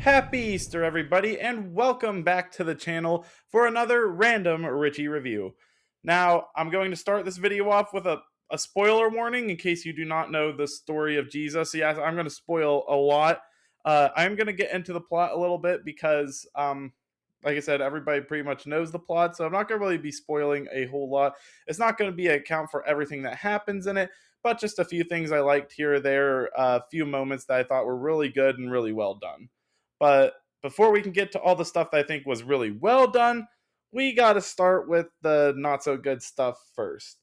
Happy Easter, everybody, and welcome back to the channel for another random Richie review. Now, I'm going to start this video off with a spoiler warning in case you do not know the story of Jesus. Yes, I'm going to spoil a lot. I'm going to get into the plot a little bit because, like I said, everybody pretty much knows the plot, so I'm not going to really be spoiling a whole lot. It's not going to be an account for everything that happens in it, but just a few things I liked here or there, a few moments that I thought were really good and really well done. But before we can get to all the stuff that I think was really well done, we got to start with the not so good stuff first.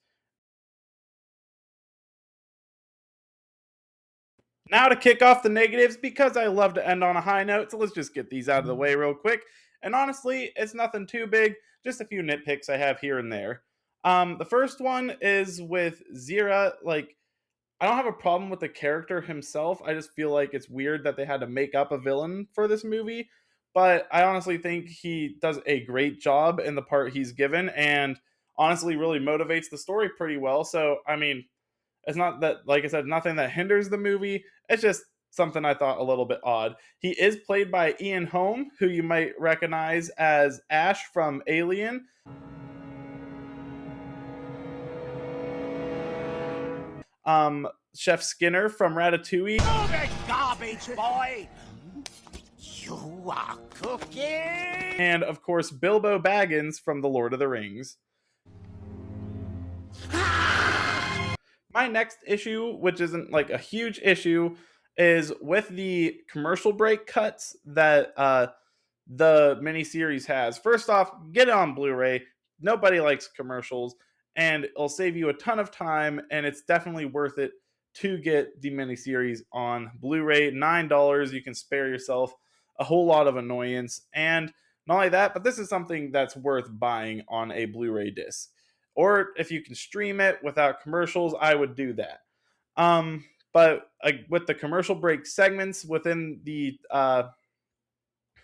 Now to kick off the negatives, because I love to end on a high note, so let's just get these out of the way real quick. And honestly, it's nothing too big, just a few nitpicks I have here and there. The first one is with Zira. Like, I don't have a problem with the character himself. I just feel like it's weird that they had to make up a villain for this movie. But I honestly think he does a great job in the part he's given and honestly really motivates the story pretty well. So, I mean, it's not that, like I said, nothing that hinders the movie. It's just something I thought a little bit odd. He is played by Ian Holm, who you might recognize as Ash from Alien. Chef Skinner from Ratatouille. Oh, the garbage boy! You are cooking! And of course, Bilbo Baggins from The Lord of the Rings. My next issue, which isn't like a huge issue, is with the commercial break cuts that the miniseries has. First off, get it on Blu-ray. Nobody likes commercials, and it'll save you a ton of time, and it's definitely worth it to get the miniseries on Blu-ray. $9, you can spare yourself a whole lot of annoyance, and not only that, but this is something that's worth buying on a Blu-ray disc. Or if you can stream it without commercials, I would do that. But with the commercial break segments within the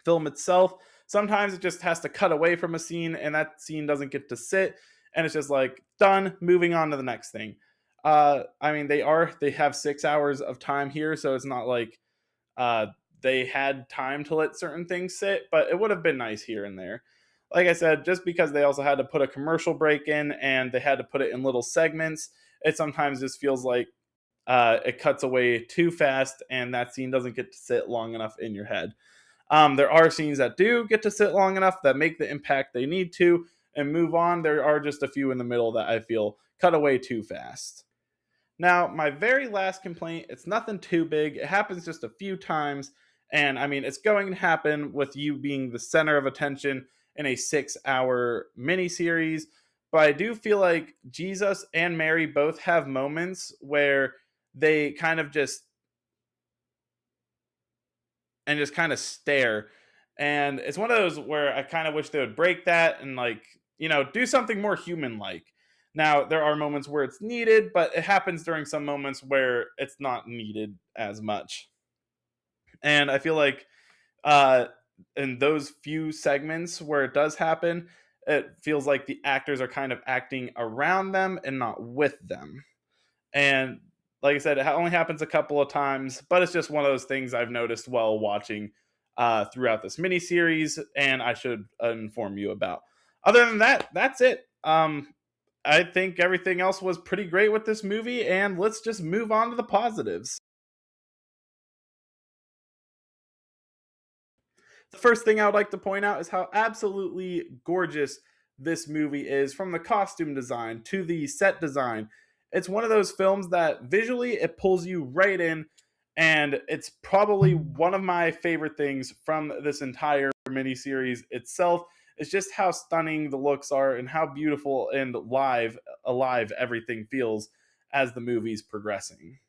film itself, sometimes it just has to cut away from a scene and that scene doesn't get to sit, and it's just like done, moving on to the next thing. I mean, they have 6 hours of time here, so it's not like they had time to let certain things sit, but it would have been nice here and there. Like I said, just because they also had to put a commercial break in and they had to put it in little segments, it sometimes just feels like it cuts away too fast and that scene doesn't get to sit long enough in your head. There are scenes that do get to sit long enough that make the impact they need to and move on. There are just a few in the middle that I feel cut away too fast. Now, my very last complaint, it's nothing too big. It happens just a few times. And I mean, it's going to happen with you being the center of attention in a 6 hour miniseries. But I do feel like Jesus and Mary both have moments where they kind of just kind of stare. And it's one of those where I kind of wish they would break that and, like, do something more human like. Now, there are moments where it's needed, but it happens during some moments where it's not needed as much. And I feel like in those few segments where it does happen, it feels like the actors are kind of acting around them and not with them. And like I said, it only happens a couple of times, but it's just one of those things I've noticed while watching throughout this miniseries, and I should inform you about. Other than that, that's it. I think everything else was pretty great with this movie, and let's just move on to the positives. The first thing I would like to point out is how absolutely gorgeous this movie is, from the costume design to the set design. It's one of those films that visually it pulls you right in, and it's probably one of my favorite things from this entire miniseries itself. It's just how stunning the looks are and how beautiful and alive everything feels as the movie's progressing.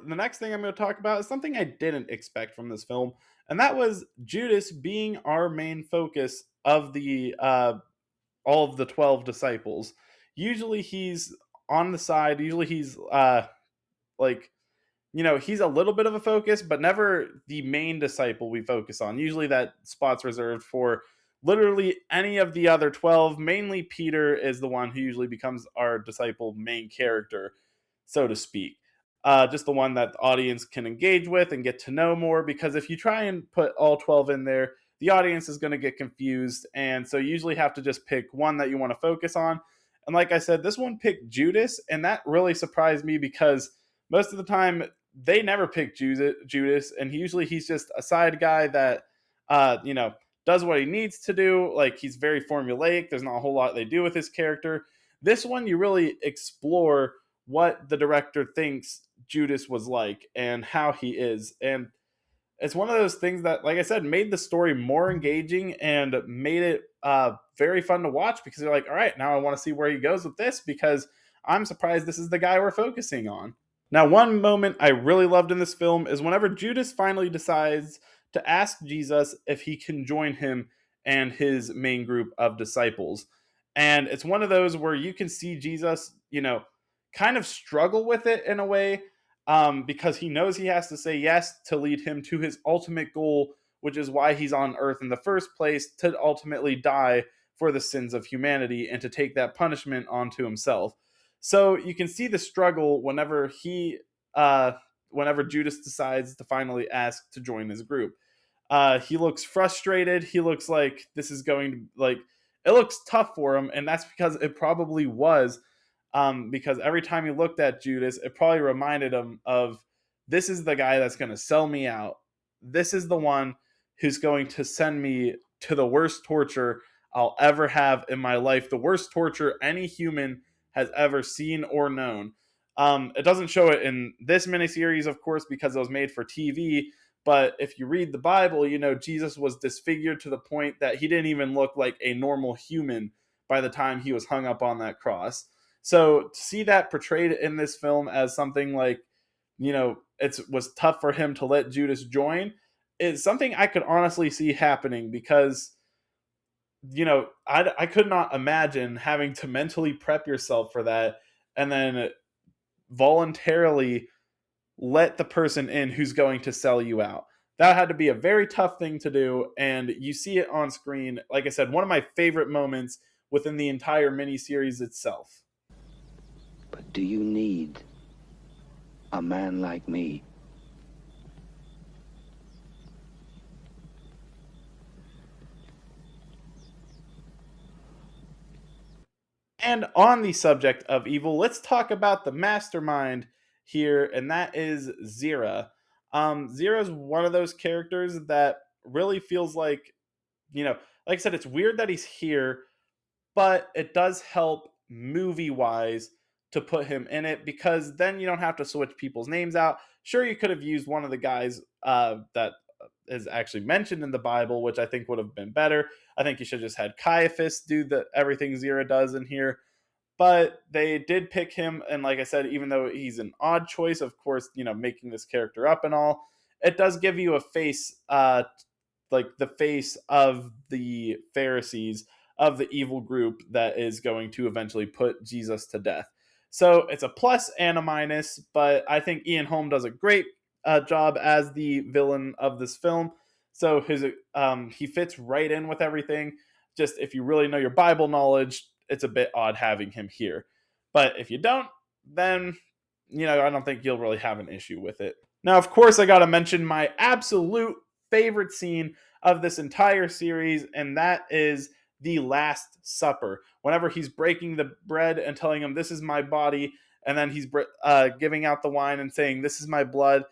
The next thing I'm going to talk about is something I didn't expect from this film, and that was Judas being our main focus of the all of the 12 disciples. Usually he's on the side. Usually he's like he's a little bit of a focus, but never the main disciple we focus on. Usually that spot's reserved for literally any of the other 12. Mainly Peter is the one who usually becomes our disciple main character, so to speak. just the one that the audience can engage with and get to know more. Because if you try and put all 12 in there, the audience is going to get confused. And so you usually have to just pick one that you want to focus on. And like I said, this one picked Judas, and that really surprised me because most of the time they never pick Judas, and he's just a side guy that you know, does what he needs to do. Like, he's very formulaic. There's not a whole lot they do with his character. This one, you really explore what the director thinks Judas was like and how he is. And it's one of those things that, like I said, made the story more engaging and made it very fun to watch, because you're like, all right, now I want to see where he goes with this, because I'm surprised this is the guy we're focusing on. Now, one moment I really loved in this film is whenever Judas finally decides to ask Jesus if he can join him and his main group of disciples. And it's one of those where you can see Jesus, kind of struggle with it in a way, because he knows he has to say yes to lead him to his ultimate goal, which is why he's on earth in the first place, to ultimately die for the sins of humanity and to take that punishment onto himself. So you can see the struggle whenever Judas decides to finally ask to join his group. He looks frustrated. He looks like this is going to, like, it looks tough for him, and that's because it probably was. Because every time he looked at Judas, it probably reminded him of, this is the guy that's going to sell me out. This is the one who's going to send me to the worst torture I'll ever have in my life, the worst torture any human has ever seen or known. It doesn't show it in this miniseries, of course, because it was made for TV. But if you read the Bible, Jesus was disfigured to the point that he didn't even look like a normal human by the time he was hung up on that cross. So to see that portrayed in this film as something like, it was tough for him to let Judas join, is something I could honestly see happening, because, I could not imagine having to mentally prep yourself for that and then voluntarily let the person in who's going to sell you out. That had to be a very tough thing to do, and you see it on screen. Like I said, one of my favorite moments within the entire miniseries itself. But do you need a man like me? And on the subject of evil, let's talk about the mastermind here, and that is Zira. Zira is one of those characters that really feels like, like I said, it's weird that he's here, but it does help movie wise to put him in it, because then you don't have to switch people's names out. Sure, you could have used one of the guys that is actually mentioned in the Bible, which I think would have been better. I think you should have just had Caiaphas do everything Zira does in here. But they did pick him, and like I said, even though he's an odd choice, of course, making this character up and all, it does give you a face, like the face of the Pharisees, of the evil group that is going to eventually put Jesus to death. So it's a plus and a minus, but I think Ian Holm does a great job as the villain of this film. So he fits right in with everything. Just, if you really know your Bible knowledge, it's a bit odd having him here. But if you don't, then, I don't think you'll really have an issue with it. Now, of course, I got to mention my absolute favorite scene of this entire series, and that is the Last Supper. Whenever he's breaking the bread and telling him, this is my body, and then he's giving out the wine and saying, this is my blood.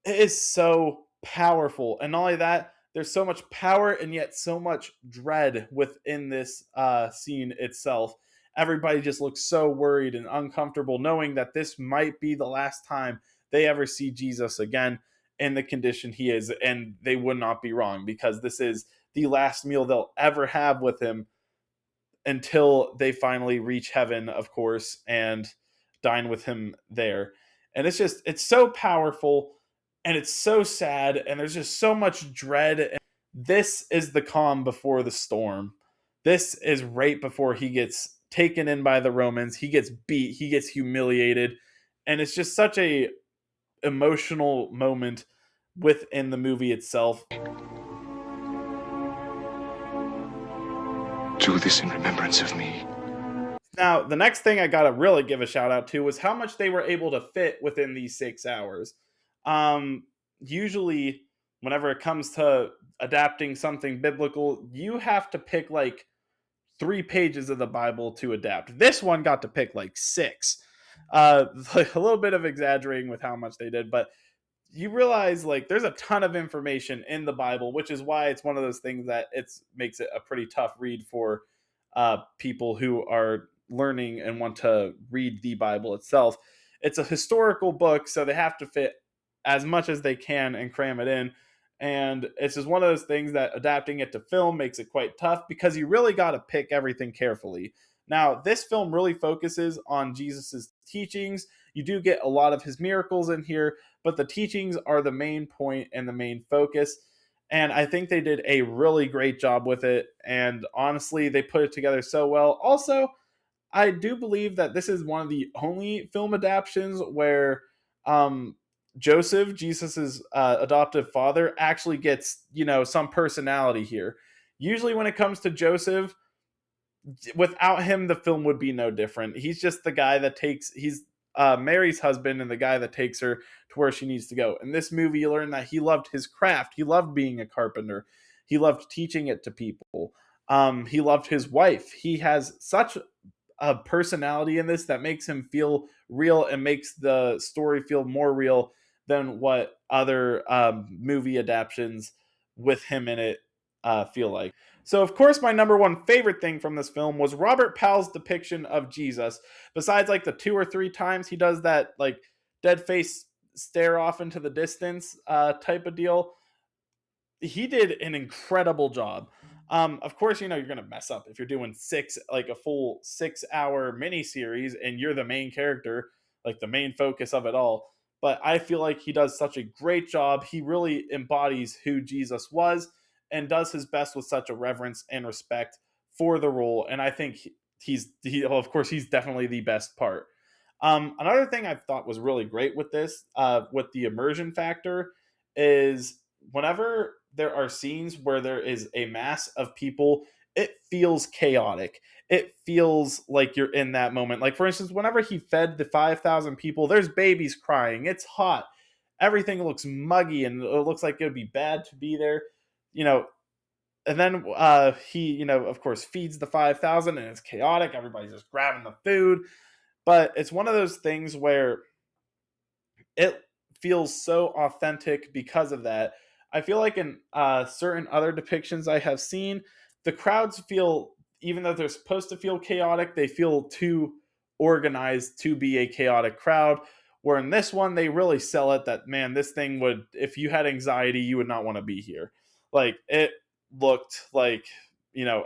It is so powerful. And not only that, there's so much power and yet so much dread within this scene itself. Everybody just looks so worried and uncomfortable, knowing that this might be the last time they ever see Jesus again in the condition he is. And they would not be wrong, because this is the last meal they'll ever have with him until they finally reach heaven, of course, and dine with him there. And it's so powerful, and it's so sad, and there's just so much dread. This is the calm before the storm. This is right before he gets taken in by the Romans. He gets beat, he gets humiliated, and it's just such a emotional moment within the movie itself. Do this in remembrance of me. Now, the next thing I got to really give a shout out to was how much they were able to fit within these 6 hours. Usually, whenever it comes to adapting something biblical, you have to pick like 3 pages of the Bible to adapt. This one got to pick like six. Like a little bit of exaggerating with how much they did, but you realize like there's a ton of information in the Bible, which is why it's one of those things that it's makes it a pretty tough read for people who are learning and want to read the Bible itself. It's a historical book, so they have to fit as much as they can and cram it in. And it's just one of those things that adapting it to film makes it quite tough because you really got to pick everything carefully. Now, this film really focuses on Jesus's teachings. You do get a lot of his miracles in here, but the teachings are the main point and the main focus. And I think they did a really great job with it. And honestly, they put it together so well. Also, I do believe that this is one of the only film adaptations where Joseph, Jesus's adoptive father, actually gets, some personality here. Usually, when it comes to Joseph, without him, the film would be no different. He's just the guy that he's Mary's husband and the guy that takes her to where she needs to go. In this movie, you learn that he loved his craft. He loved being a carpenter. He loved teaching it to people. He loved his wife. He has such a personality in this that makes him feel real and makes the story feel more real than what other movie adaptations with him in it feel like. So, of course, my number one favorite thing from this film was Robert Powell's depiction of Jesus. Besides, like the 2 or 3 times he does that, like dead face stare off into the distance type of deal, he did an incredible job. Of course, you're gonna mess up if you're doing like a full 6 hour miniseries, and you're the main character, like the main focus of it all. But I feel like he does such a great job. He really embodies who Jesus was and does his best with such a reverence and respect for the role. And I think well, of course, he's definitely the best part. Another thing I thought was really great with this, with the immersion factor, is whenever there are scenes where there is a mass of people, it feels chaotic. It feels like you're in that moment. Like, for instance, whenever he fed the 5,000 people, there's babies crying. It's hot. Everything looks muggy and it looks like it would be bad to be there. You know, and then he, of course, feeds the 5,000 and it's chaotic. Everybody's just grabbing the food. But it's one of those things where it feels so authentic because of that. I feel like in certain other depictions I have seen, the crowds feel, even though they're supposed to feel chaotic, they feel too organized to be a chaotic crowd. Where in this one, they really sell it that, man, this thing would, if you had anxiety, you would not want to be here. Like, it looked like,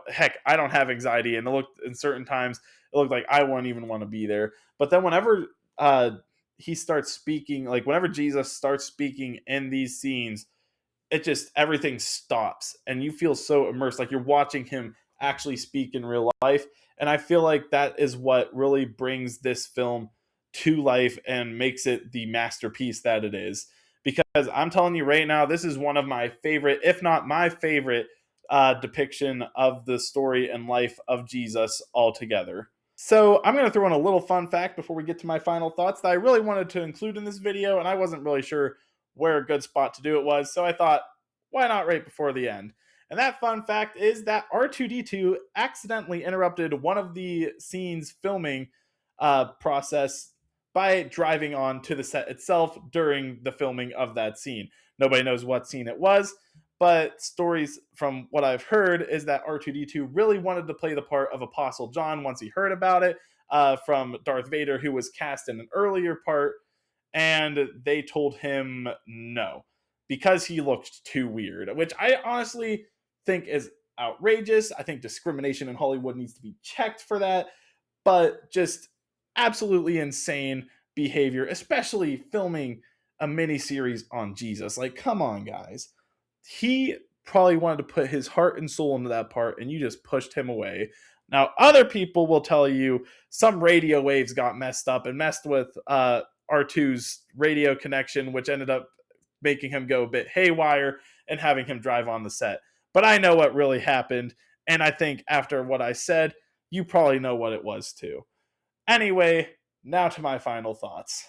heck, I don't have anxiety. And it looked, in certain times, it looked like I wouldn't even want to be there. But then whenever he starts speaking, like whenever Jesus starts speaking in these scenes, it just everything stops and you feel so immersed, like you're watching him actually speak in real life. And I feel like that is what really brings this film to life and makes it the masterpiece that it is. Because I'm telling you right now, this is one of my favorite, if not my favorite, depiction of the story and life of Jesus altogether. So I'm going to throw in a little fun fact before we get to my final thoughts that I really wanted to include in this video, and I wasn't really sure where a good spot to do it was, so I thought, why not right before the end? And that fun fact is that R2D2 accidentally interrupted one of the scenes filming process by driving on to the set itself during the filming of that scene. Nobody knows what scene it was, but stories from what I've heard is that R2D2 really wanted to play the part of Apostle John once he heard about it from Darth Vader, who was cast in an earlier part, and they told him no because he looked too weird, which I honestly think is outrageous. I think discrimination in Hollywood needs to be checked for that, but just absolutely insane behavior, especially filming a mini series on Jesus. Like, come on, guys. He probably wanted to put his heart and soul into that part, and you just pushed him away. Now, other people will tell you some radio waves got messed up and messed with R2's radio connection, which ended up making him go a bit haywire and having him drive on the set. But I know what really happened, and I think after what I said, you probably know what it was too. Anyway, now to my final thoughts.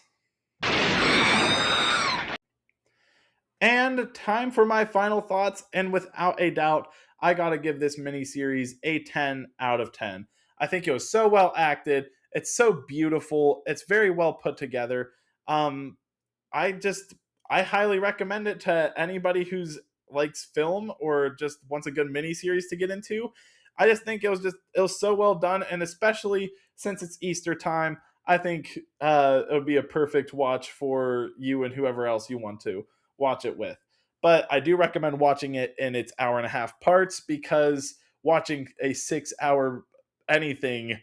And time for my final thoughts, and without a doubt, I gotta give this miniseries a 10 out of 10. I think it was so well acted, it's so beautiful, it's very well put together. Um, I just I highly recommend it to anybody who's likes film or just wants a good miniseries to get into. I just think it was so well done, and especially since it's Easter time, I think it would be a perfect watch for you and whoever else you want to watch it with. But I do recommend watching it in its hour and a half parts because watching a 6 hour anything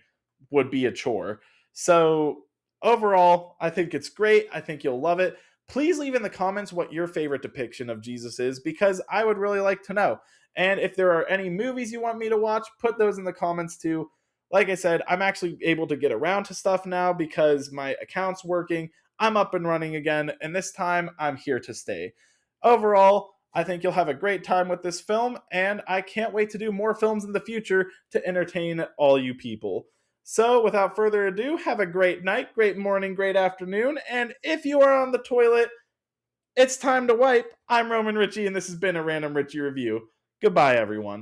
would be a chore. So overall, I think it's great. I think you'll love it. Please leave in the comments what your favorite depiction of Jesus is because I would really like to know. And if there are any movies you want me to watch, put those in the comments too. Like I said, I'm actually able to get around to stuff now because my account's working. I'm up and running again, and this time I'm here to stay. Overall, I think you'll have a great time with this film, and I can't wait to do more films in the future to entertain all you people. So, without further ado, have a great night, great morning, great afternoon, and if you are on the toilet, it's time to wipe. I'm Roman Ritchie, and this has been a Random Ritchie review. Goodbye, everyone.